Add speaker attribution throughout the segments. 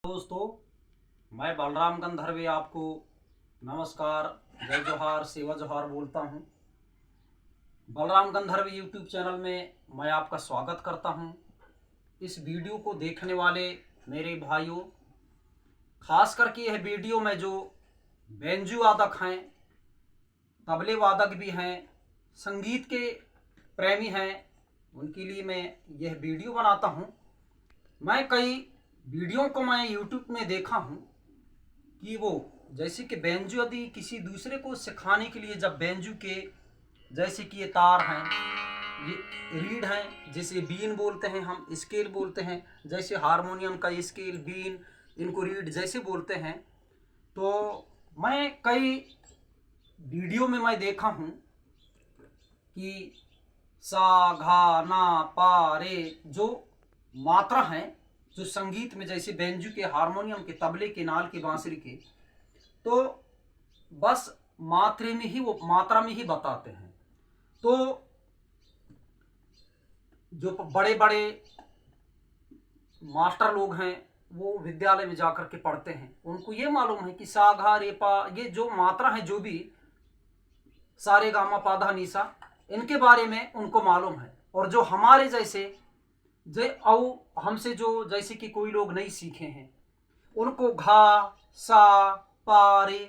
Speaker 1: दोस्तों, मैं बलराम गंधर्वे आपको नमस्कार, जय जोहार, सेवा जोहार बोलता हूं। बलराम गंधर्व यूट्यूब चैनल में मैं आपका स्वागत करता हूं। इस वीडियो को देखने वाले मेरे भाइयों, खास करके यह वीडियो में जो बेंजू वादक हैं, तबले वादक भी हैं, संगीत के प्रेमी हैं, उनके लिए मैं यह वीडियो बनाता हूं। मैं कई वीडियो को मैं यूट्यूब में देखा हूँ कि वो जैसे कि बेंजू यदि किसी दूसरे को सिखाने के लिए, जब बेंजू के जैसे कि ये तार हैं, ये रीड हैं, जिसे बीन बोलते हैं, हम स्केल बोलते हैं, जैसे हारमोनियम का स्केल, बीन, इनको रीड जैसे बोलते हैं। तो मैं कई वीडियो में मैं देखा हूँ कि सा घा ना पा रे जो मात्रा हैं, जो संगीत में जैसे बेंजू के, हारमोनियम के, तबले के, नाल के, बांसुरी के, तो बस मात्रा में ही बताते हैं। तो जो बड़े बड़े मास्टर लोग हैं, वो विद्यालय में जाकर के पढ़ते हैं, उनको ये मालूम है कि सा घा रे पा, ये जो मात्रा है, जो भी सारे गामा पाधा निसा, इनके बारे में उनको मालूम है। और जो हमारे जैसे हमसे जो जैसे कि कोई लोग नहीं सीखे हैं, उनको घा सा पा रे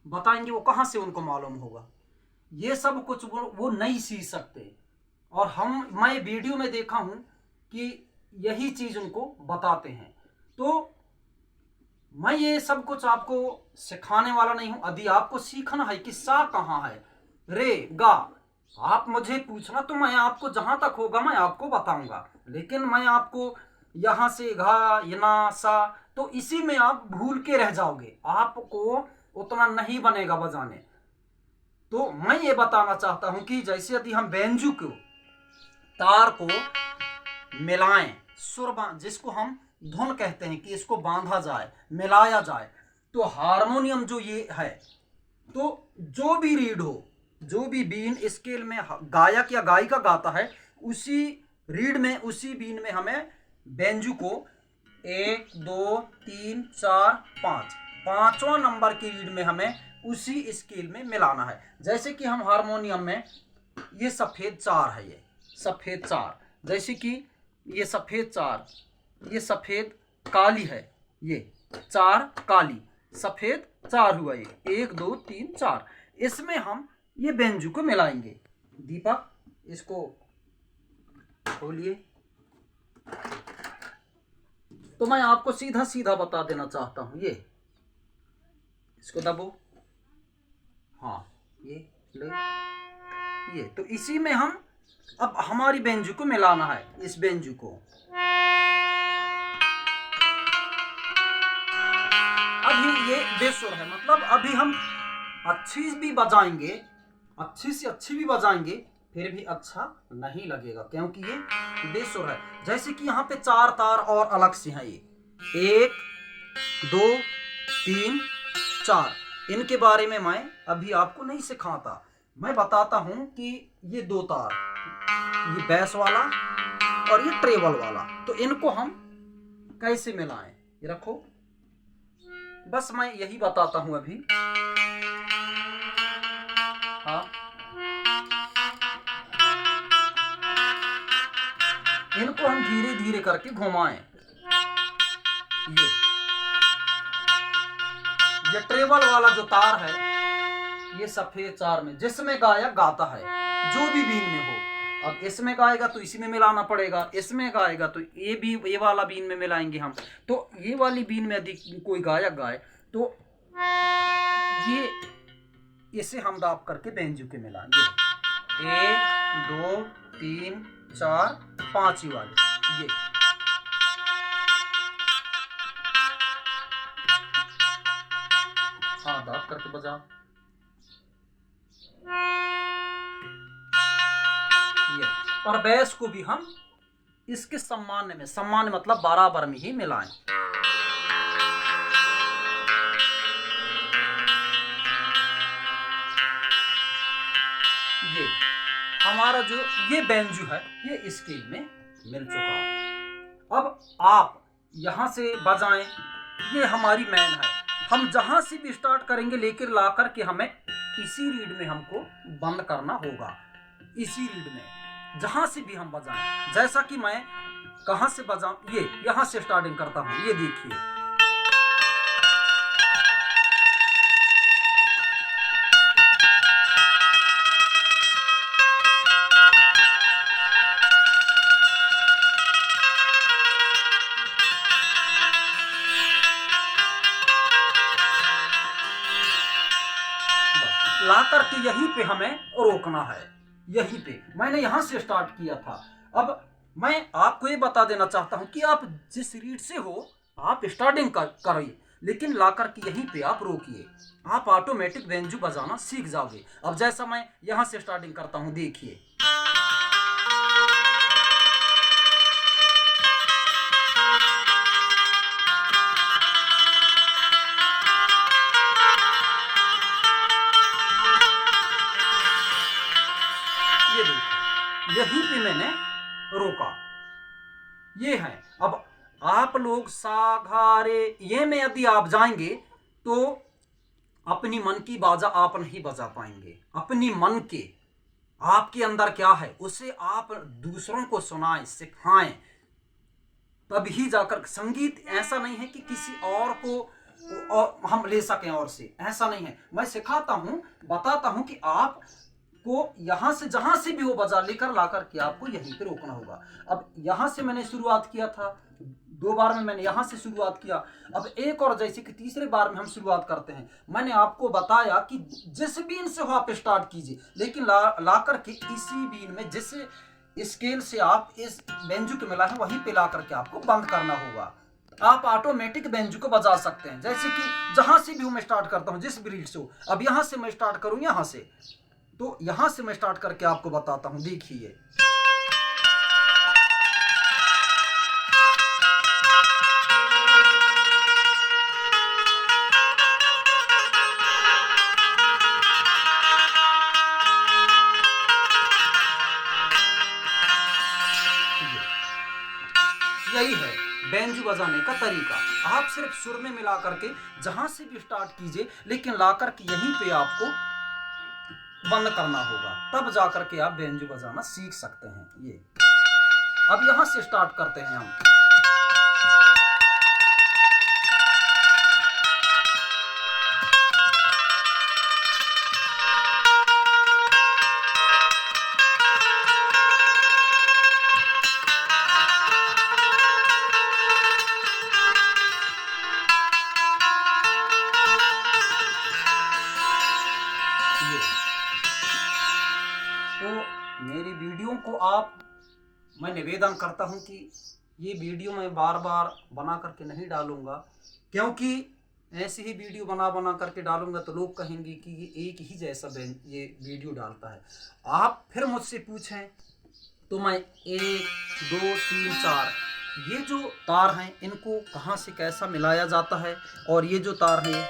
Speaker 1: बताएंगे, वो कहाँ से उनको मालूम होगा? ये सब कुछ वो नहीं सीख सकते। और मैं वीडियो में देखा हूँ कि यही चीज उनको बताते हैं। तो मैं ये सब कुछ आपको सिखाने वाला नहीं हूँ। यदि आपको सीखना है कि सा कहाँ है, रे गा, आप मुझे पूछना, तो मैं आपको जहां तक होगा मैं आपको बताऊंगा। लेकिन मैं आपको यहां से घा ना सा, तो इसी में आप भूल के रह जाओगे, आपको उतना नहीं बनेगा बजाने। तो मैं ये बताना चाहता हूं कि जैसे यदि हम बेंजू को, तार को मिलाएं, जिसको हम धुन कहते हैं, कि इसको बांधा जाए, मिलाया जाए, तो हारमोनियम जो ये है, तो जो भी रीड हो, जो भी बीन स्केल में गायक या गायिका गाता है, उसी रीड में, उसी बीन में हमें बेंजू को 1 2 3 4 5 पांचवा नंबर की रीड में हमें उसी स्केल में मिलाना है। जैसे कि हम हारमोनियम में ये सफेद चार है, ये सफेद चार, जैसे कि ये सफेद चार, ये सफेद काली है, ये चार काली, सफेद चार हुआ, ये 1 2 3 4, इसमें हम ये बेंजू को मिलाएंगे। दीपक, इसको खोलिए। तो मैं आपको सीधा सीधा बता देना चाहता हूं, ये इसको दबो, हाँ, ये ले, ये तो इसी में हम अब हमारी बेंजू को मिलाना है। इस बेंजू को अभी ये बेसुर है, मतलब अभी हम अच्छी भी बजाएंगे, अच्छी से अच्छी भी बजाएंगे, फिर भी अच्छा नहीं लगेगा, क्योंकि ये बेसुर है। जैसे कि यहाँ पे चार तार और अलग से हैं, ये 1 2 3 4, इनके बारे में मैं अभी आपको नहीं सिखाता। मैं बताता हूं कि ये 2 तार, ये बेस वाला और ये ट्रेबल वाला, तो इनको हम कैसे मिलाएं, ये रखो, बस मैं यही बताता हूं अभी। हाँ, इनको हम धीरे धीरे करके घुमाएं। ये ट्रेबल वाला जो तार है, ये सफेद चार में, जिसमें गायक गाता है, जो भी बीन में हो। अब इसमें गाएगा तो इसी में मिलाना पड़ेगा, इसमें गाएगा तो ये वाला बीन में मिलाएंगे हम। तो ये वाली बीन में यदि कोई गायक गाए, तो ये इसे हम दाब करके बेंजू के मिलाएंगे। 1 2 3 4 5 वाली, ये हाँ, दाब करके बजा। ये और बेस को भी हम इसके सम्मान मतलब बराबर में ही मिलाएं। ये हमारा जो ये बेंजू है, ये स्केल में मिल चुका है। अब आप यहां से बजाएं, ये हमारी मैन है। हम जहां से भी स्टार्ट करेंगे लेकर ला करके हमें इसी रीड में हमको बंद करना होगा। इसी रीड में जहां से भी हम बजाएं, जैसा कि मैं कहां से बजाऊं, ये यहां से स्टार्टिंग करता हूं, ये देखिए। ला करके यहीं पे हमें रोकना है। यहीं पे मैंने यहां से स्टार्ट किया था। अब मैं आपको ये बता देना चाहता हूं कि आप जिस रीड से हो आप स्टार्टिंग करिए, लेकिन ला करके यहीं पे आप रोकिए, आप ऑटोमेटिक बेंजू बजाना सीख जाओगे। अब जैसा मैं यहां से स्टार्टिंग करता हूं, देखिए। ये देखो, यहीं पे मैंने रोका, ये है। अब आप लोग सा गा रे ये में यदि आप जाएंगे तो अपनी मन की बाजा आप नहीं बजा पाएंगे। अपनी मन के आपके अंदर क्या है उसे आप दूसरों को सुनाएं, सिखाएं, तभी जाकर। संगीत ऐसा नहीं है कि किसी और को हम ले सकें और से, ऐसा नहीं है। मैं सिखाता हूं, बताता हूं कि आप को यहां से जहां से भी वो बजा लेकर लाकर के आपको यहीं पे रोकना होगा। अब यहां से मैंने शुरुआत किया था, 2 बार में मैंने यहां से शुरुआत किया। अब एक और जैसे कि तीसरे बार में हम शुरुआत करते हैं। मैंने आपको बताया कि जिस बीन से हो आप स्टार्ट कीजिए, लेकिन ला करके इसी बीन में जिस स्केल से आप इस बेंजू के मिला है वहीं पे ला करके आपको बंद करना होगा। आप ऑटोमेटिक बेंजू को बजा सकते हैं, जैसे कि जहां से भी मैं स्टार्ट करता हूं, जिस ब्रीड से हो। अब यहां से मैं स्टार्ट करूं, यहां से, तो यहां से मैं स्टार्ट करके आपको बताता हूं, देखिए। यही है बेंजू बजाने का तरीका। आप सिर्फ सुर में मिला करके जहां से भी स्टार्ट कीजिए, लेकिन ला करके यहीं पे आपको बंद करना होगा, तब जाकर के आप बेंजू बजाना सीख सकते हैं। ये अब यहां से स्टार्ट करते हैं हम। तो मेरी वीडियो को मैं निवेदन करता हूं कि ये वीडियो मैं बार बार बना करके नहीं डालूंगा, क्योंकि ऐसे ही वीडियो बना बना करके डालूंगा तो लोग कहेंगे कि ये एक ही जैसा ये वीडियो डालता है। आप फिर मुझसे पूछें तो मैं 1 2 3 4 ये जो तार हैं इनको कहाँ से कैसा मिलाया जाता है, और ये जो तार हैं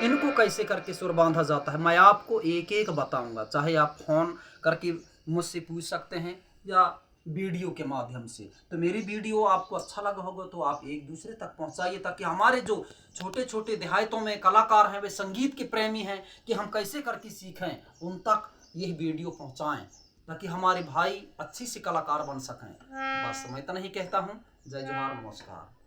Speaker 1: इनको कैसे करके सुर बांधा जाता है, मैं आपको एक एक बताऊंगा। चाहे आप फोन करके मुझसे पूछ सकते हैं या वीडियो के माध्यम से। तो मेरी वीडियो आपको अच्छा लगा होगा तो आप एक दूसरे तक पहुंचाइए, ताकि हमारे जो छोटे छोटे देहातों में कलाकार हैं, वे संगीत के प्रेमी हैं, कि हम कैसे करके सीखें, उन तक यह वीडियो पहुंचाएं, ताकि हमारे भाई अच्छी सी कलाकार बन सकें। बस मैं इतना ही कहता हूँ। जय जोहार, नमस्कार।